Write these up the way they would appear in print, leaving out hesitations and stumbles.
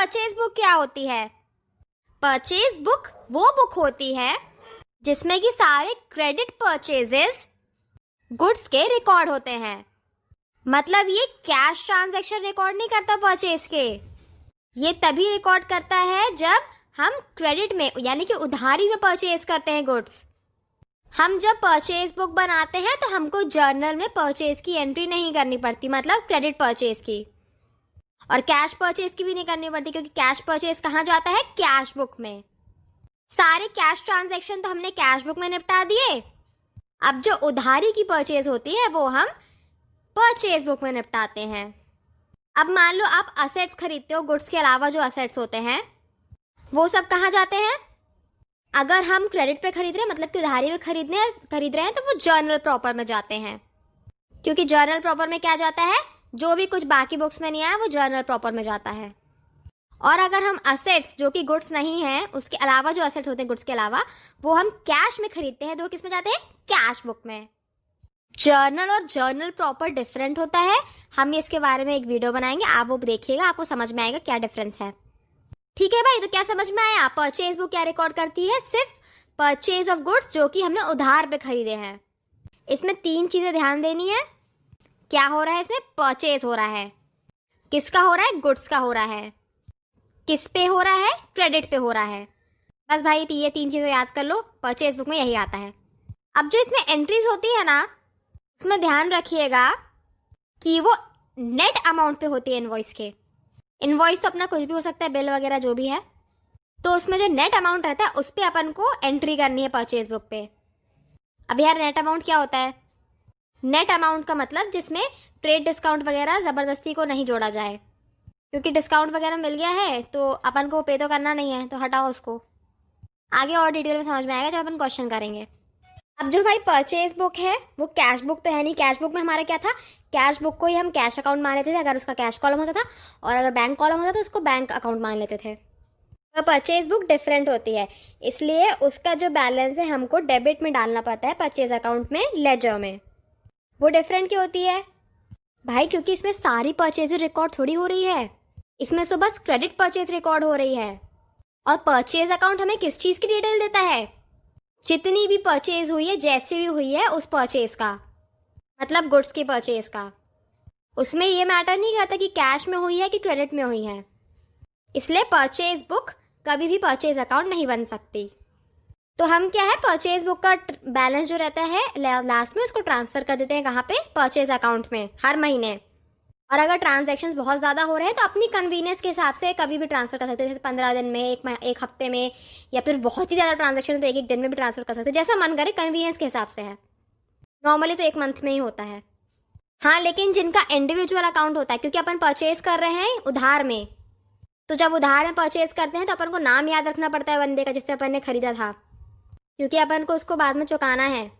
Purchase book क्या होती है? परचेज बुक वो बुक होती है जिसमें कि सारे क्रेडिट परचेजेस गुड्स के रिकॉर्ड होते हैं। मतलब ये कैश ट्रांजैक्शन रिकॉर्ड नहीं करता परचेज के, ये तभी रिकॉर्ड करता है जब हम क्रेडिट में यानी कि उधारी में परचेज करते हैं गुड्स। हम जब परचेज बुक बनाते हैं तो हमको जर्नल में परचेज की एंट्री नहीं करनी पड़ती, मतलब क्रेडिट परचेज की, और कैश परचेज की भी नहीं करनी पड़ती, क्योंकि कैश परचेज कहाँ जाता है? कैश बुक में। सारे कैश ट्रांजैक्शन तो हमने कैश बुक में निपटा दिए। अब जो उधारी की परचेज होती है वो हम परचेज बुक में निपटाते हैं। अब मान लो आप असेट्स खरीदते हो, गुड्स के अलावा जो असेट्स होते हैं वो सब कहाँ जाते हैं? अगर हम क्रेडिट पे खरीद रहे हैं, मतलब कि उधारी में खरीद रहे हैं, तो वो जर्नल प्रॉपर में जाते हैं, क्योंकि जर्नल प्रॉपर में क्या जाता है? जो भी कुछ बाकी बुक्स में नहीं आया वो जर्नल प्रॉपर में जाता है। और अगर हम असेट्स जो कि गुड्स नहीं है, उसके अलावा जो असेट्स होते हैं गुड्स के अलावा, वो हम कैश में खरीदते हैं, तो वो किस में जाते हैं? कैश बुक में। जर्नल और जर्नल प्रॉपर डिफरेंट होता है। हम इसके बारे में एक वीडियो बनाएंगे, आप वो देखिएगा, आपको समझ में आएगा क्या डिफरेंस है। ठीक है भाई, तो क्या समझ में आया? परचेज बुक क्या रिकॉर्ड करती है? सिर्फ परचेज ऑफ गुड्स जो कि हमने उधार पे खरीदे हैं। इसमें 3 चीजें ध्यान देनी है। क्या हो रहा है इसमें? परचेज हो रहा है। किसका हो रहा है? गुड्स का हो रहा है। किस पे हो रहा है? क्रेडिट पे हो रहा है। बस भाई ये 3 चीजें याद कर लो, परचेज बुक में यही आता है। अब जो इसमें एंट्रीज होती है ना, उसमें ध्यान रखिएगा कि वो नेट अमाउंट पे होती है इनवॉइस के। इनवॉइस तो अपना कुछ भी हो सकता है, बिल वगैरह जो भी है, तो उसमें जो नेट अमाउंट रहता है उस पे अपन को एंट्री करनी है परचेज बुक पे। अब यार नेट अमाउंट क्या होता है? नेट अमाउंट का मतलब जिसमें ट्रेड डिस्काउंट वगैरह जबरदस्ती को नहीं जोड़ा जाए, क्योंकि डिस्काउंट वगैरह मिल गया है तो अपन को पे तो करना नहीं है, तो हटाओ उसको। आगे और डिटेल में समझ में आएगा जब अपन क्वेश्चन करेंगे। अब जो भाई परचेज बुक है वो कैश बुक तो है नहीं। कैश बुक में हमारा क्या था? कैश बुक को ही हम कैश अकाउंट मान लेते थे अगर उसका कैश कॉलम होता था, और अगर बैंक कॉलम होता तो उसको बैंक अकाउंट मान लेते थे। तो परचेज बुक डिफरेंट होती है, इसलिए उसका जो बैलेंस है हमको डेबिट में डालना पड़ता है, परचेज अकाउंट में, लेजर में। वो डिफरेंट क्यों होती है भाई? क्योंकि इसमें सारी परचेज रिकॉर्ड थोड़ी हो रही है, इसमें तो बस क्रेडिट परचेज रिकॉर्ड हो रही है। और परचेज अकाउंट हमें किस चीज की डिटेल देता है? जितनी भी परचेज हुई है, जैसे भी हुई है उस परचेज का, मतलब गुड्स की परचेज का। उसमें ये मैटर नहीं करता कि कैश में हुई है कि क्रेडिट में हुई है। इसलिए परचेज बुक कभी भी परचेज अकाउंट नहीं बन सकती। तो हम क्या है, परचेज बुक का बैलेंस जो रहता है लास्ट में उसको ट्रांसफर कर देते हैं कहाँ पे? परचेज अकाउंट में, हर महीने। और अगर ट्रांजैक्शंस बहुत ज़्यादा हो रहे हैं तो अपनी कन्वीनियंस के हिसाब से कभी भी ट्रांसफर कर सकते हैं, जैसे 15 दिन में, एक हफ्ते में, या फिर बहुत ही ज़्यादा ट्रांजैक्शन है तो एक दिन में भी ट्रांसफर कर सकते हैं, जैसा मन करे, कन्वीनियंस के हिसाब से है। नॉर्मली तो 1 मंथ में ही होता है। हाँ, लेकिन जिनका इंडिविजुअल अकाउंट होता है, क्योंकि अपन परचेज कर रहे हैं उधार में, तो जब उधार में परचेज करते हैं तो अपन को नाम याद रखना पड़ता है बंदे का जिससे अपन ने खरीदा था, क्योंकि अपन को उसको बाद में चुकाना है।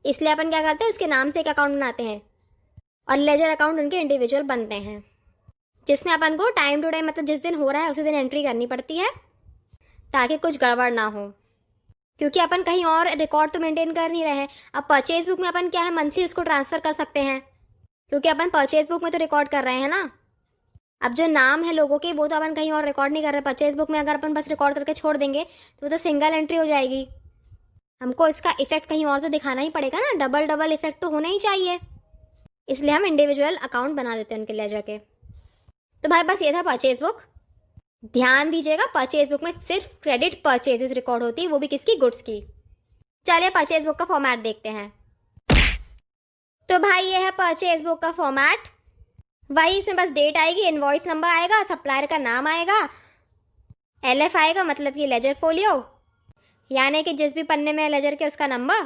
इसलिए अपन क्या करते हैं, उसके नाम से एक अकाउंट बनाते हैं, और लेजर अकाउंट उनके इंडिविजुअल बनते हैं, जिसमें अपन को टाइम टू टाइम, मतलब जिस दिन हो रहा है उसी दिन एंट्री करनी पड़ती है, ताकि कुछ गड़बड़ ना हो, क्योंकि अपन कहीं और रिकॉर्ड तो मेंटेन कर नहीं रहे हैं। अब परचेज बुक में अपन क्या है, मंथली उसको ट्रांसफर कर सकते हैं, क्योंकि अपन परचेज बुक में तो रिकॉर्ड कर रहे हैं ना। अब जो नाम है लोगों के वो तो अपन कहीं और रिकॉर्ड नहीं कर रहे। परचेज बुक में अगर अपन बस रिकॉर्ड करके छोड़ देंगे तो वो तो सिंगल एंट्री हो जाएगी। हमको इसका इफेक्ट कहीं और तो दिखाना ही पड़ेगा ना, डबल इफेक्ट तो होना ही चाहिए, इसलिए हम इंडिविजुअल अकाउंट बना देते हैं उनके लेजर के। तो भाई बस ये था परचेज बुक। ध्यान दीजिएगा, परचेज बुक में सिर्फ क्रेडिट परचेजेस रिकॉर्ड होती है, वो भी किसकी? गुड्स की। चलिए परचेज बुक का फॉर्मेट देखते हैं। तो भाई ये है परचेज बुक का फॉर्मेट। वही, इसमें बस डेट आएगी, इनवॉइस नंबर आएगा, सप्लायर का नाम आएगा, LF आएगा, मतलब कि लेजर फोलियो, यानी कि जिस भी पन्ने में लेजर के उसका नंबर,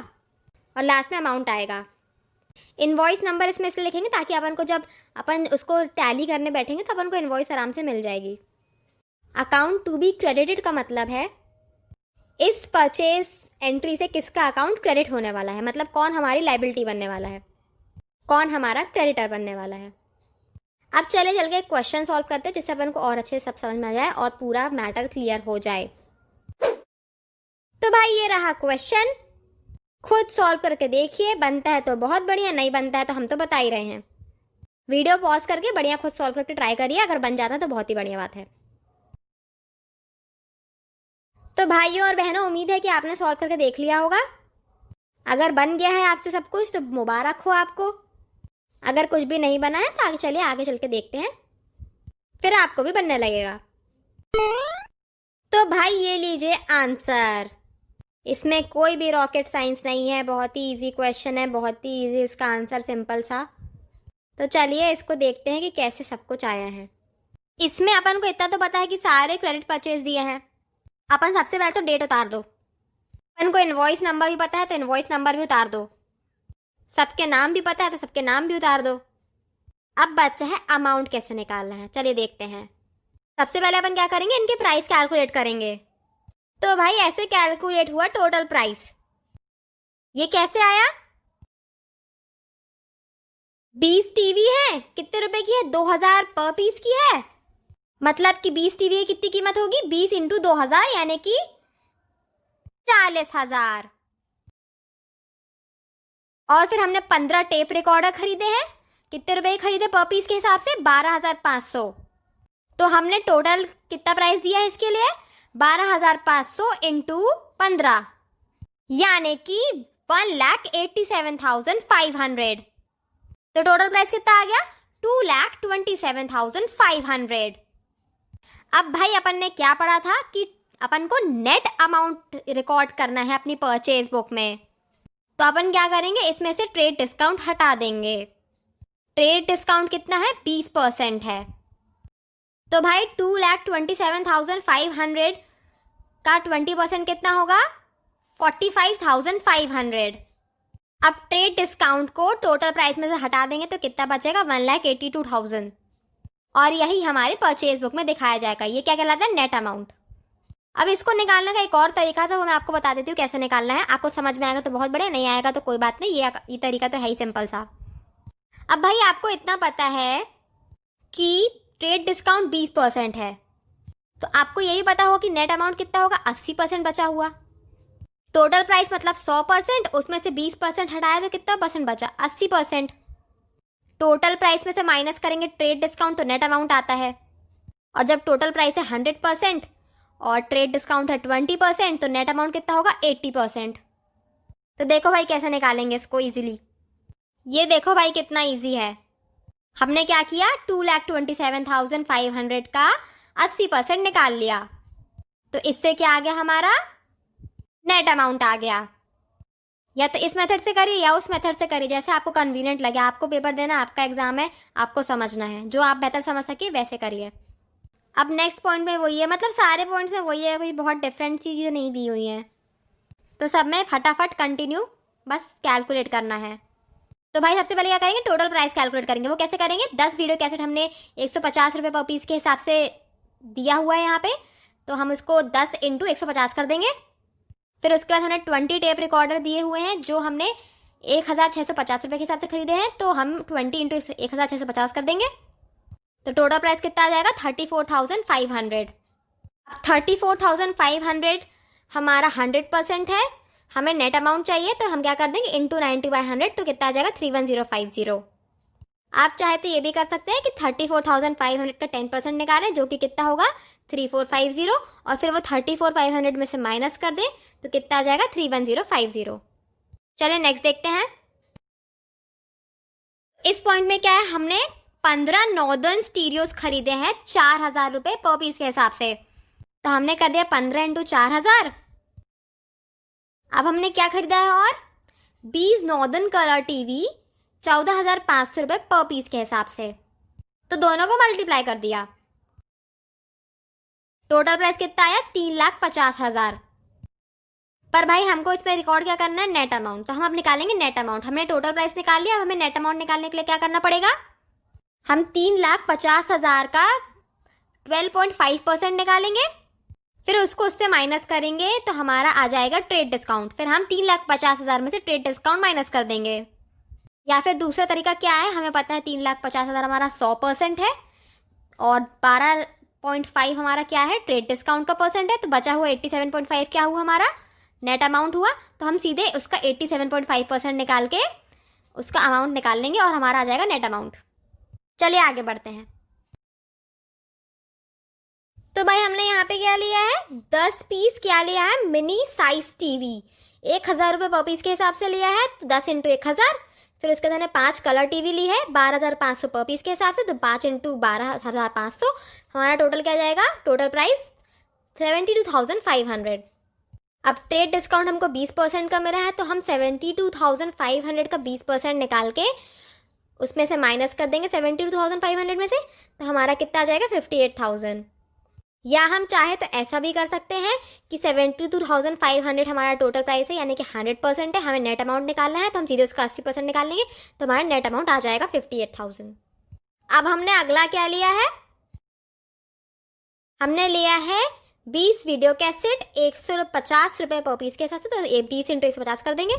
और लास्ट में अमाउंट आएगा। इनवॉइस नंबर इसमें इसलिए लिखेंगे ताकि अपन को जब अपन उसको टैली करने बैठेंगे तो अपन को इनवॉइस आराम से मिल जाएगी। अकाउंट टू बी क्रेडिटेड का मतलब है इस परचेज एंट्री से किसका अकाउंट क्रेडिट होने वाला है, मतलब कौन हमारी लाइबिलिटी बनने वाला है, कौन हमारा क्रेडिटर बनने वाला है। अब चल के क्वेश्चन सॉल्व करते हैं, जिससे अपन को और अच्छे से सब समझ में आ जाए और पूरा मैटर क्लियर हो जाए। तो भाई ये रहा क्वेश्चन, खुद सॉल्व करके देखिए, बनता है तो बहुत बढ़िया, नहीं बनता है तो हम तो बता ही रहे हैं। वीडियो पॉज करके बढ़िया खुद सॉल्व करके ट्राई करिए, अगर बन जाता है तो बहुत ही बढ़िया बात है। तो भाइयों और बहनों, उम्मीद है कि आपने सॉल्व करके देख लिया होगा। अगर बन गया है आपसे सब कुछ तो मुबारक हो आपको। अगर कुछ भी नहीं बना है तो आगे चलिए, आगे चल के देखते हैं, फिर आपको भी बनने लगेगा। तो भाई ये लीजिए आंसर। इसमें कोई भी रॉकेट साइंस नहीं है, बहुत ही इजी क्वेश्चन है, बहुत ही इजी इसका आंसर, सिंपल सा। तो चलिए इसको देखते हैं कि कैसे सब कुछ आया है। इसमें अपन को इतना तो पता है कि सारे क्रेडिट परचेज दिए हैं। अपन सबसे पहले तो डेट उतार दो। अपन को इनवॉइस नंबर भी पता है तो इनवॉइस नंबर भी उतार दो। सबके नाम भी पता है तो सबके नाम भी उतार दो। अब बच्चा है अमाउंट कैसे निकालना है, चलिए देखते हैं। सबसे पहले अपन क्या करेंगे, इनके प्राइस कैलकुलेट करेंगे। तो भाई ऐसे कैलकुलेट हुआ टोटल प्राइस। ये कैसे आया? 20 टीवी है, कितने रुपए की है? 2000 पर पीस की है। मतलब कि 20 टीवी की कितनी कीमत होगी? 20 इंटू 2000 यानी कि 40,000। और फिर हमने 15 टेप रिकॉर्डर खरीदे हैं। कितने रुपए खरीदे पर पीस के हिसाब से? 12,500। तो हमने टोटल कितना प्राइस दिया है इसके लिए? 12,500 इंटू 15 यानी कि 1,87,500। तो टोटल प्राइस कितना आ गया? 2,27,500। अब भाई अपन ने क्या पढ़ा था कि अपन को नेट अमाउंट रिकॉर्ड करना है अपनी परचेज बुक में। तो अपन क्या करेंगे, इसमें से ट्रेड डिस्काउंट हटा देंगे। ट्रेड डिस्काउंट कितना है? 20% है। तो भाई 2,27,500 का 20% कितना होगा? 45,500। अब ट्रेड डिस्काउंट को टोटल प्राइस में से हटा देंगे तो कितना बचेगा? 1,82,000। और यही हमारे परचेज बुक में दिखाया जाएगा। ये क्या कहलाता है? Net amount. अब इसको निकालने का एक और तरीका था, वो मैं आपको बता देती हूँ कैसे निकालना है। आपको समझ में आएगा तो बहुत बढ़िया, नहीं आएगा तो कोई बात नहीं। ये तरीका तो है ही सिंपल सा। अब भाई आपको इतना पता है कि ट्रेड डिस्काउंट 20% है, तो आपको यही पता होगा कि नेट अमाउंट कितना होगा? 80% बचा हुआ। टोटल प्राइस मतलब 100%, उसमें से 20% हटाया तो कितना परसेंट बचा? 80%। टोटल प्राइस में से माइनस करेंगे ट्रेड डिस्काउंट तो नेट अमाउंट आता है। और जब टोटल प्राइस है 100% और ट्रेड डिस्काउंट है 20% तो नेट अमाउंट कितना होगा? 80%। तो देखो भाई कैसे निकालेंगे इसको इजीली। ये देखो भाई कितना इजी है। हमने क्या किया? 2,27,500 का 80% निकाल लिया। तो इससे क्या आ गया हमारा? नेट अमाउंट आ गया। या तो इस मेथड से करिए या उस मेथड से करिए, जैसे आपको कन्वीनियंट लगे। आपको पेपर देना, आपका एग्जाम है, आपको समझना है, जो आप बेहतर समझ सके वैसे करिए। अब नेक्स्ट पॉइंट में वही है, मतलब सारे पॉइंट्स में वही है, कोई बहुत डिफरेंट चीज़ें नहीं दी हुई हैं। तो सब में फटाफट कंटिन्यू, बस कैलकुलेट करना है। तो भाई सबसे पहले क्या करेंगे? टोटल प्राइस कैलकुलेट करेंगे। वो कैसे करेंगे? 10 वीडियो कैसेट हमने 150 रुपये पर पीस के हिसाब से दिया हुआ है यहाँ पे, तो हम उसको 10 इंटू 150 कर देंगे। फिर उसके बाद हमने 20 टेप रिकॉर्डर दिए हुए हैं जो हमने 1,650 रुपये के हिसाब से खरीदे हैं, तो हम 20 इंटू 1,650 कर देंगे। तो टोटल प्राइस कितना आ जाएगा? 34,500। 34,500 हमारा 100% है। हमें नेट अमाउंट चाहिए तो हम क्या कर देंगे? इंटू 90/100 तो कितना आ जाएगा? 31050। आप चाहे तो ये भी कर सकते हैं कि 34,500 का 10% निकालें, जो कि कितना होगा? 3450। और फिर वो 34,500 में से माइनस कर दें तो कितना आ जाएगा? 31050। चलिए नेक्स्ट देखते हैं। इस पॉइंट में क्या है? हमने 15 नॉर्दर्न स्टीरियोज खरीदे हैं 4,000 रुपये पर पीस के हिसाब से। तो हमने कर दिया 15 इंटू 4,000। अब हमने क्या खरीदा है? और 20 नॉर्दर्न कलर टीवी 14,500 रुपये पर पीस के हिसाब से। तो दोनों को मल्टीप्लाई कर दिया। टोटल प्राइस कितना आया? 3,50,000। पर भाई हमको इसमें रिकॉर्ड क्या करना है? Net amount. तो हम अब निकालेंगे नेट अमाउंट। हमने टोटल प्राइस निकाल लिया, अब हमें नेट अमाउंट निकालने के लिए क्या करना पड़ेगा? हम 3,50,000 का 12.5% निकालेंगे, फिर उसको उससे माइनस करेंगे तो हमारा आ जाएगा ट्रेड डिस्काउंट। फिर हम 3,50,000 में से ट्रेड डिस्काउंट माइनस कर देंगे। या फिर दूसरा तरीका क्या है? हमें पता है 3,50,000 हमारा 100% है और 12.5 हमारा क्या है? ट्रेड डिस्काउंट का परसेंट है। तो बचा हुआ 87.5 क्या हुआ? हमारा नेट अमाउंट हुआ। तो हम सीधे उसका 87.5% निकाल के उसका अमाउंट निकाल लेंगे और हमारा आ जाएगा नेट अमाउंट। चलिए आगे बढ़ते हैं। तो भाई हमने यहाँ पे क्या लिया है, 10 पीस क्या लिया है, मिनी साइज टीवी। 1,000 रुपये पर पीस के हिसाब से लिया है, तो 10 इंटू 1,000। फिर उसके बाद 5 कलर टीवी ली है 12,500 पर पीस के हिसाब से, तो 5 इंटू 12,500। हमारा टोटल क्या जाएगा, टोटल प्राइस 72,500। अब ट्रेड डिस्काउंट हमको 20% का मिला है, तो हम 72,500 का 20% निकाल के उसमें से माइनस कर देंगे 72,500 में से, तो हमारा कितना आ जाएगा, 58,000। या हम चाहे तो ऐसा भी कर सकते हैं कि 72,500 हमारा टोटल प्राइस है, यानी कि 100% है, हमें नेट अमाउंट निकालना है, तो हम सीधे उसका 80% निकाल लेंगे, तो हमारा नेट अमाउंट आ जाएगा 58,000। अब हमने अगला क्या लिया है, हमने लिया है 20 वीडियो कैसेट 150 रुपये पर पीस के हिसाब से, तो 20 इंटू 150 कर देंगे।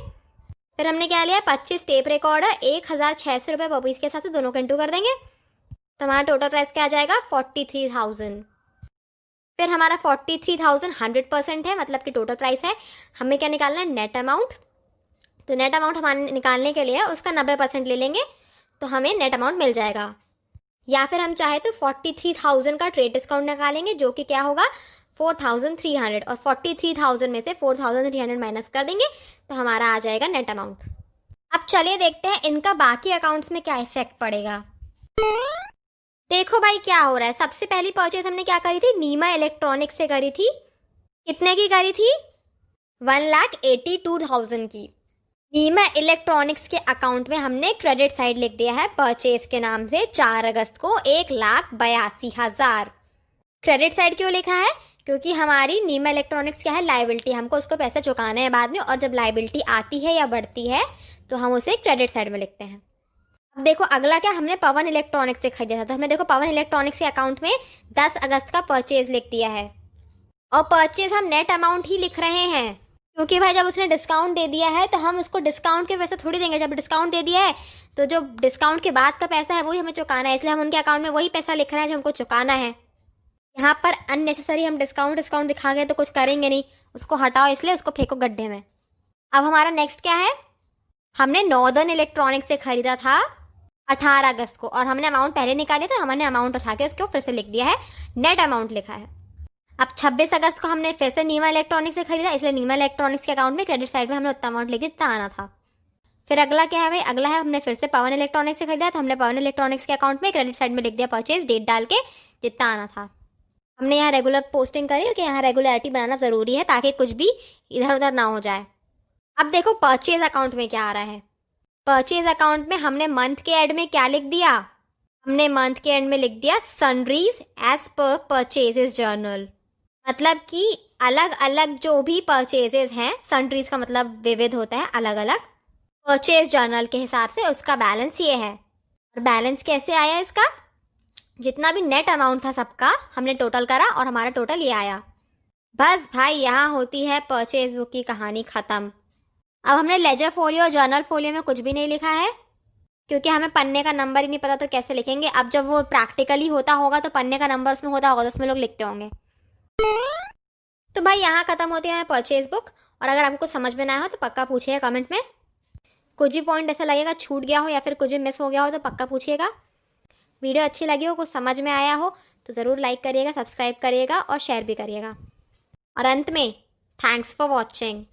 फिर हमने क्या लिया, 25 टेप रिकॉर्डर 1,600 रुपये पर पीस के हिसाब से, दोनों को इंटू कर देंगे, तो हमारा टोटल प्राइस क्या आ जाएगा, 43,000। फिर हमारा 43,000 100% है, मतलब कि टोटल प्राइस है। हमें क्या निकालना है, नेट अमाउंट। तो नेट अमाउंट हमारे निकालने के लिए उसका 90% ले लेंगे, तो हमें नेट अमाउंट मिल जाएगा। या फिर हम चाहे तो 43,000 का ट्रेड डिस्काउंट निकालेंगे, जो कि क्या होगा, 4,300, और 43,000 में से 4,300 माइनस कर देंगे, तो हमारा आ जाएगा नेट अमाउंट। अब चलिए देखते हैं इनका बाकी अकाउंट्स में क्या इफेक्ट पड़ेगा। देखो भाई क्या हो रहा है, सबसे पहली परचेज हमने क्या करी थी, नीमा इलेक्ट्रॉनिक्स से करी थी। कितने की करी थी, 1,82,000 की। नीमा इलेक्ट्रॉनिक्स के अकाउंट में हमने क्रेडिट साइड लिख दिया है परचेज के नाम से 4 अगस्त को 1,82,000। क्रेडिट साइड क्यों लिखा है, क्योंकि हमारी नीमा इलेक्ट्रॉनिक्स क्या है, लाइबिलिटी, हमको उसको पैसे चुकाने हैं बाद में, और जब लाइबिलिटी आती है या बढ़ती है तो हम उसे क्रेडिट साइड में लिखते हैं। अब देखो अगला क्या, हमने पवन इलेक्ट्रॉनिक्स से खरीदा था, तो हमने देखो पवन इलेक्ट्रॉनिक्स के अकाउंट में 10 अगस्त का परचेज लिख दिया है, और परचेज हम नेट अमाउंट ही लिख रहे हैं, क्योंकि भाई जब उसने डिस्काउंट दे दिया है तो हम उसको डिस्काउंट के पैसे थोड़ी देंगे। जब डिस्काउंट दे दिया है तो जो डिस्काउंट के बाद का पैसा है वही हमें चुकाना है, इसलिए हम उनके अकाउंट में वही पैसा लिख रहे हैं जो हमको चुकाना है। यहाँ पर अननेसेसरी हम डिस्काउंट दिखा गए तो कुछ करेंगे नहीं, उसको हटाओ, इसलिए उसको फेंको गड्ढे में। अब हमारा नेक्स्ट क्या है, हमने नॉर्दर्न इलेक्ट्रॉनिक्स से खरीदा था 18 अगस्त को, और हमने अमाउंट पहले निकाली, तो हमने अमाउंट उठा के उसको फिर से लिख दिया है, नेट अमाउंट लिखा है। अब 26 अगस्त को हमने फिर से नीमा इलेक्ट्रॉनिक्स से खरीदा, इसलिए नीमा इलेक्ट्रॉनिक्स के अकाउंट में क्रेडिट साइड में हमने उतना अमाउंट लिख दिया जितना आना था। फिर अगला क्या है भाई, अगला है हमने फिर से पवन इलेक्ट्रॉनिक्स से खरीदा, तो हमने पवन इलेक्ट्रॉनिक्स के अकाउंट में क्रेडिट साइड में लिख दिया परचेज डेट डाल के जितना आना था। हमने यहाँ रेगुलर पोस्टिंग करी कि यहाँ रेगुलरिटी बनाना जरूरी है ताकि कुछ भी इधर उधर ना हो जाए। अब देखो परचेज अकाउंट में क्या आ रहा है, परचेज अकाउंट में हमने मंथ के एंड में क्या लिख दिया, हमने मंथ के एंड में लिख दिया sundries as per purchases journal. मतलब कि अलग अलग जो भी परचेजेस हैं, सन्ड्रीज का मतलब विविध होता है, अलग अलग, परचेज जर्नल के हिसाब से उसका बैलेंस ये है। और बैलेंस कैसे आया इसका, जितना भी नेट अमाउंट था सबका हमने टोटल करा और हमारा टोटल ये आया। बस भाई यहाँ होती है परचेज बुक की कहानी खत्म। अब हमने लेजर फोलियो और जर्नल फोलियो में कुछ भी नहीं लिखा है, क्योंकि हमें पन्ने का नंबर ही नहीं पता, तो कैसे लिखेंगे। अब जब वो प्रैक्टिकली होता होगा तो पन्ने का नंबर उसमें होता होगा, तो उसमें लोग लिखते होंगे। तो भाई यहाँ खत्म होती है परचेज बुक। और अगर आपको कुछ समझ में ना आया हो तो पक्का पूछिएगा कमेंट में। कुछ भी पॉइंट ऐसा लगेगा छूट गया हो या फिर कुछ भी मिस हो गया हो तो पक्का पूछिएगा। वीडियो अच्छी लगी हो, कुछ समझ में आया हो तो ज़रूर लाइक करिएगा, सब्सक्राइब करिएगा और शेयर भी करिएगा। और अंत में थैंक्स फॉर वॉचिंग।